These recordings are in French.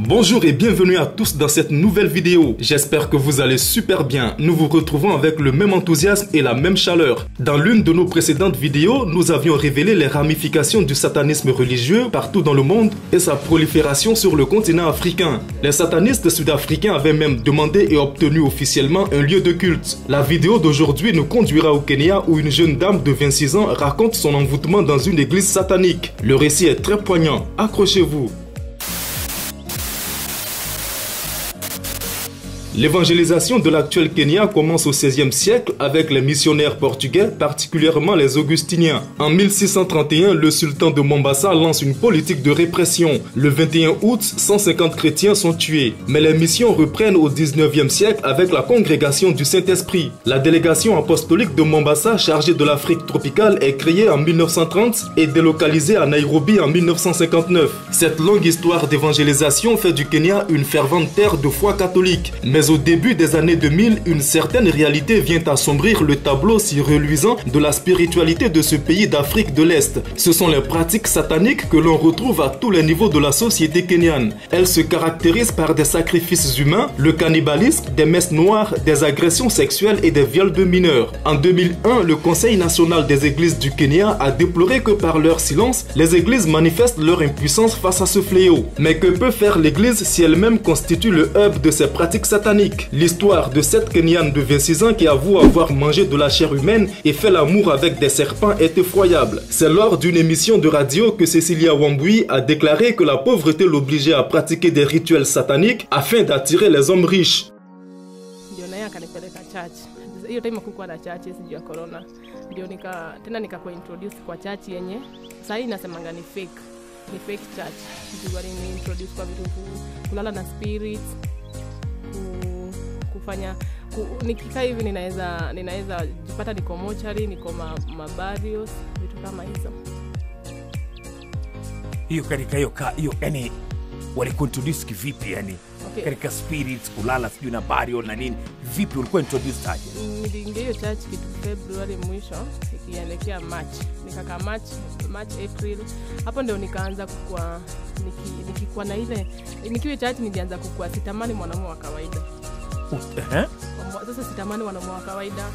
Bonjour et bienvenue à tous dans cette nouvelle vidéo. J'espère que vous allez super bien. Nous vous retrouvons avec le même enthousiasme et la même chaleur. Dans l'une de nos précédentes vidéos, nous avions révélé les ramifications du satanisme religieux partout dans le monde et sa prolifération sur le continent africain. Les satanistes sud-africains avaient même demandé et obtenu officiellement un lieu de culte. La vidéo d'aujourd'hui nous conduira au Kenya où une jeune dame de 26 ans raconte son envoûtement dans une église satanique. Le récit est très poignant. Accrochez-vous. L'évangélisation de l'actuel Kenya commence au XVIe siècle avec les missionnaires portugais, particulièrement les augustiniens. En 1631, le sultan de Mombasa lance une politique de répression. Le 21 août, 150 chrétiens sont tués. Mais les missions reprennent au XIXe siècle avec la congrégation du Saint-Esprit. La délégation apostolique de Mombasa, chargée de l'Afrique tropicale, est créée en 1930 et délocalisée à Nairobi en 1959. Cette longue histoire d'évangélisation fait du Kenya une fervente terre de foi catholique. Mais au début des années 2000, une certaine réalité vient assombrir le tableau si reluisant de la spiritualité de ce pays d'Afrique de l'Est. Ce sont les pratiques sataniques que l'on retrouve à tous les niveaux de la société kenyane. Elles se caractérisent par des sacrifices humains, le cannibalisme, des messes noires, des agressions sexuelles et des viols de mineurs. En 2001, le Conseil national des églises du Kenya a déploré que par leur silence, les églises manifestent leur impuissance face à ce fléau. Mais que peut faire l'église si elle-même constitue le hub de ces pratiques sataniques? L'histoire de cette Kenyane de 26 ans qui avoue avoir mangé de la chair humaine et fait l'amour avec des serpents est effroyable. C'est lors d'une émission de radio que Cecilia Wambui a déclaré que la pauvreté l'obligeait à pratiquer des rituels sataniques afin d'attirer les hommes riches. Hiyo time kukuwa na church sijui ya corona ndio nika introduce kwa church yenye sasa inasemanga ni fake church ndio ni introduce kwa vitu kulala na spirits kufanya nikikaa hivi ninaweza jipata niko mochari niko mabarios vitu kama hizo. Hiyo katika hiyo yani walikuntroduce kivipi yani? Okay. Katika spirits kulala sijui na burial na nini vipi ulikuwa introduced aje? Niliingia hiyo church kitu February mwisho ikielekea March. Nikaka March April. Hapo ndio nikaanza kukua nikikuwa na ile nikiwa church nilianza kukua sitamani mwanamume wa kawaida. Sasa sitamani mwanamume wa kawaida.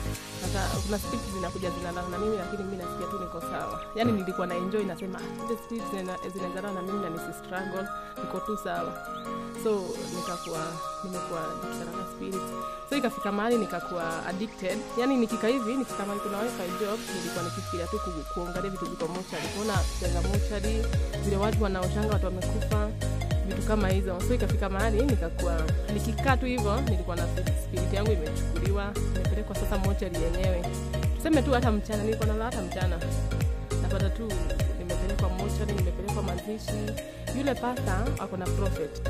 Sasa kuna spirits zinakuja zinalala na mimi lakini mimi nasikia tu niko sawa. Yaani nilikuwa na enjoy nasema the spirits zinazalana na mimi na nisi struggle niko tu sawa. So nimekuwa nikisana spirits. So ikafika mahali nikakuwa addicted. Yaani nikikaa hivi nikitamani kuna wifi job nilikuwa nikifikiria tu kuangalia vitu viko mochari. Kuna tenga mochari vile watu wanaoshanga watu wamekufa vitu kama hizo. So ikafika mahali nikakuwa nikikaa tu hivyo nilikuwa na spirit yangu imechukuliwa nimepelekwa sasa mochari yenyewe. Tuseme tu hata mchana nilikuwa nalala hata mchana. Napata tu nimepelekwa mochari nimepelekwa mazishi. Yule pastor ako na prophet.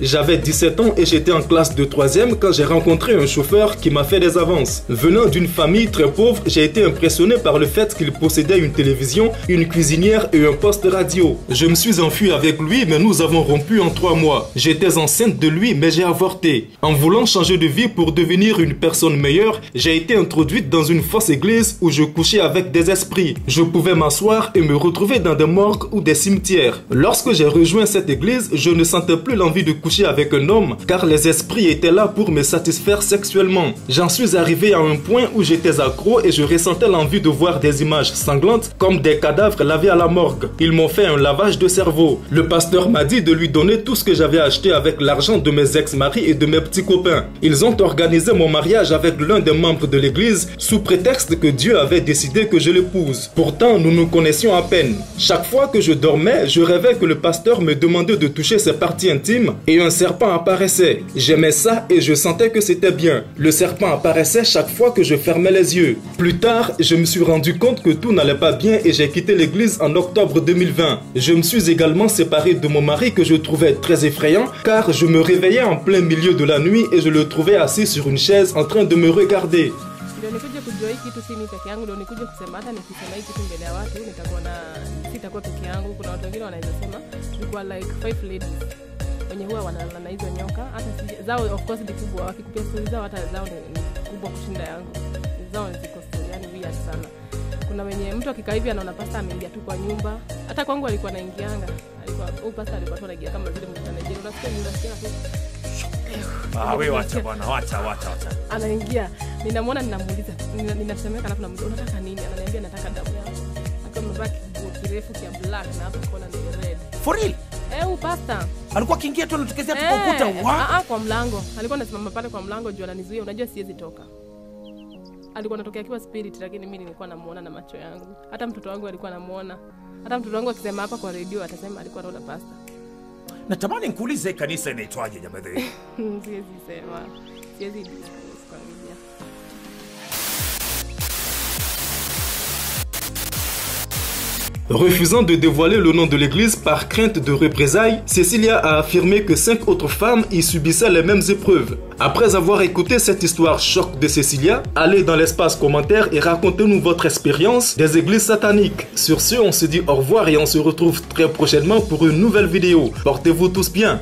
J'avais 17 ans et j'étais en classe de 3e quand j'ai rencontré un chauffeur qui m'a fait des avances. Venant d'une famille très pauvre, j'ai été impressionné par le fait qu'il possédait une télévision, une cuisinière et un poste radio. Je me suis enfui avec lui mais nous avons rompu en 3 mois. J'étais enceinte de lui mais j'ai avorté. En voulant changer de vie pour devenir une personne meilleure, j'ai été introduite dans une fausse église où je couchais avec des esprits. Je pouvais m'asseoir et me retrouver dans des morgues ou des cimetières. Lorsque j'ai rejoint cette église, je ne sentais plus l'envie de coucher avec un homme car les esprits étaient là pour me satisfaire sexuellement. J'en suis arrivé à un point où j'étais accro et je ressentais l'envie de voir des images sanglantes comme des cadavres lavés à la morgue. Ils m'ont fait un lavage de cerveau. Le pasteur m'a dit de lui donner tout ce que j'avais acheté avec l'argent de mes ex-maris et de mes petits copains. Ils ont organisé mon mariage avec l'un des membres de l'église sous prétexte que Dieu avait décidé que je l'épouse. Pourtant, nous nous connaissions à peine. Chaque fois que je dormais, je rêvais que le pasteur me demandait de toucher ses parties intimes et un serpent apparaissait. J'aimais ça et je sentais que c'était bien. Le serpent apparaissait chaque fois que je fermais les yeux. Plus tard, je me suis rendu compte que tout n'allait pas bien et j'ai quitté l'église en octobre 2020. Je me suis également séparé de mon mari que je trouvais très effrayant car je me réveillais en plein milieu de la nuit et je le trouvais assis sur une chaise en train de me regarder. Wenye huwa wanalala na hizo nyoka hata zao of course ni kubwa wakikupia stories zao hata zao ni kubwa kushinda yangu zao ziko story yani weird sana. kuna wenye mtu akikaa hivi anaona pasta ameingia tu kwa nyumba. Hata kwangu alikuwa anaingianga. Pasta alikuwa tu anaingia kama vile mtu anaingia. Unasikia tu. Wewe wacha bwana, wacha. Anaingia. Ninamwona ninamuuliza. Ninasemeka alafu namuuliza unataka nini? Ananiambia nataka damu yangu. Akiwa amevaa kiguo kirefu kia black na hapo kona ni red. For real? Pasta. Alikuwa akiingia tu anatokezea tu kwa ukuta. Kwa mlango. Alikuwa anasimama pale kwa mlango juu ananizuia. Unajua siwezi toka. Alikuwa anatokea akiwa spirit lakini mimi nilikuwa namuona na macho yangu. Hata mtoto wangu alikuwa anamuona. Hata mtoto wangu akisema hapa kwa radio atasema alikuwa anaona pasta. Natamani nikuulize kanisa inaitwaje jamani? Siwezi sema. Siwezi discuss kwa media. Refusant de dévoiler le nom de l'église par crainte de représailles, Cécilia a affirmé que 5 autres femmes y subissaient les mêmes épreuves. Après avoir écouté cette histoire choc de Cécilia, allez dans l'espace commentaire et racontez-nous votre expérience des églises sataniques. Sur ce, on se dit au revoir et on se retrouve très prochainement pour une nouvelle vidéo. Portez-vous tous bien.